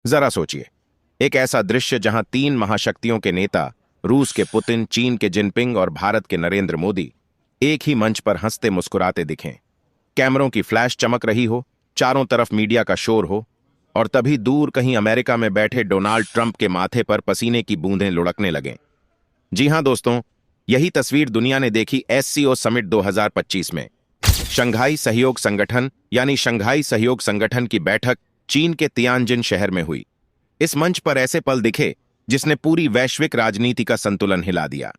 जरा सोचिए, एक ऐसा दृश्य जहां तीन महाशक्तियों के नेता, रूस के पुतिन, चीन के जिनपिंग और भारत के नरेंद्र मोदी, एक ही मंच पर हंसते मुस्कुराते दिखें। कैमरों की फ्लैश चमक रही हो, चारों तरफ मीडिया का शोर हो, और तभी दूर कहीं अमेरिका में बैठे डोनाल्ड ट्रंप के माथे पर पसीने की बूंदें लुढ़कने लगें। जी हां दोस्तों, यही तस्वीर दुनिया ने देखी एससीओ समिट 2025 में। शंघाई सहयोग संगठन यानी शंघाई सहयोग संगठन की बैठक चीन के तियानजिन शहर में हुई। इस मंच पर ऐसे पल दिखे जिसने पूरी वैश्विक राजनीति का संतुलन हिला दिया।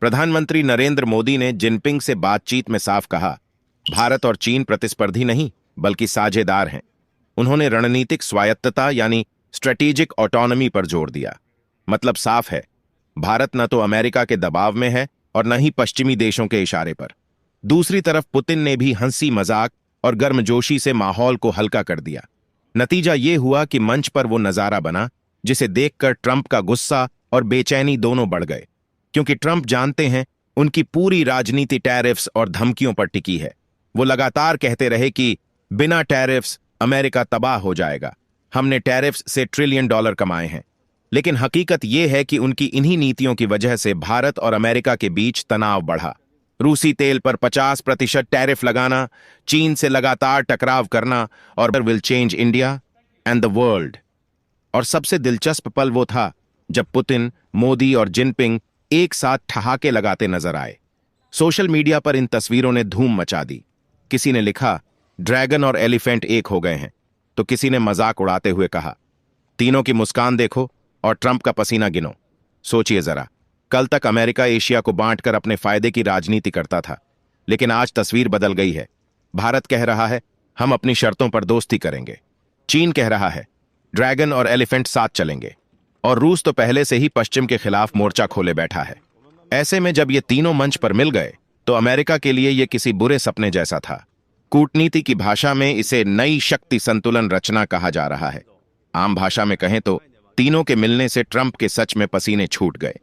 प्रधानमंत्री नरेंद्र मोदी ने जिनपिंग से बातचीत में साफ कहा, भारत और चीन प्रतिस्पर्धी नहीं बल्कि साझेदार हैं। उन्होंने रणनीतिक स्वायत्तता यानी स्ट्रेटेजिक ऑटोनॉमी पर जोर दिया। मतलब साफ है, भारत न तो अमेरिका के दबाव में है और न ही पश्चिमी देशों के इशारे पर। दूसरी तरफ पुतिन ने भी हंसी मजाक और गर्मजोशी से माहौल को हल्का कर दिया। नतीजा ये हुआ कि मंच पर वो नजारा बना जिसे देखकर ट्रंप का गुस्सा और बेचैनी दोनों बढ़ गए, क्योंकि ट्रंप जानते हैं उनकी पूरी राजनीति टैरिफ्स और धमकियों पर टिकी है। वो लगातार कहते रहे कि बिना टैरिफ्स अमेरिका तबाह हो जाएगा, हमने टैरिफ्स से $1 ट्रिलियन कमाए हैं। लेकिन हकीकत यह है कि उनकी इन्हीं नीतियों की वजह से भारत और अमेरिका के बीच तनाव बढ़ा। रूसी तेल पर 50% टैरिफ लगाना, चीन से लगातार टकराव करना, और will change India and the world. और सबसे दिलचस्प पल वो था जब पुतिन, मोदी और जिनपिंग एक साथ ठहाके लगाते नजर आए। सोशल मीडिया पर इन तस्वीरों ने धूम मचा दी। किसी ने लिखा, ड्रैगन और एलिफेंट एक हो गए हैं, तो किसी ने मजाक उड़ाते हुए कहा, तीनों की मुस्कान देखो और ट्रंप का पसीना गिनो। सोचिए जरा, कल तक अमेरिका एशिया को बांटकर अपने फायदे की राजनीति करता था, लेकिन आज तस्वीर बदल गई है। भारत कह रहा है हम अपनी शर्तों पर दोस्ती करेंगे, चीन कह रहा है ड्रैगन और एलिफेंट साथ चलेंगे, और रूस तो पहले से ही पश्चिम के खिलाफ मोर्चा खोले बैठा है। ऐसे में जब ये तीनों मंच पर मिल गए तो अमेरिका के लिए ये किसी बुरे सपने जैसा था। कूटनीति की भाषा में इसे नई शक्ति संतुलन रचना कहा जा रहा है। आम भाषा में कहें तो तीनों के मिलने से ट्रंप के सच में पसीने छूट गए।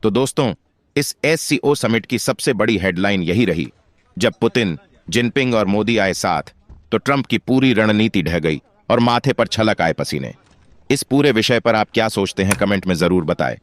तो दोस्तों, इस एससीओ समिट की सबसे बड़ी हेडलाइन यही रही, जब पुतिन, जिनपिंग और मोदी आए साथ तो ट्रंप की पूरी रणनीति ढह गई और माथे पर छलक आए पसीने। इस पूरे विषय पर आप क्या सोचते हैं, कमेंट में जरूर बताएं।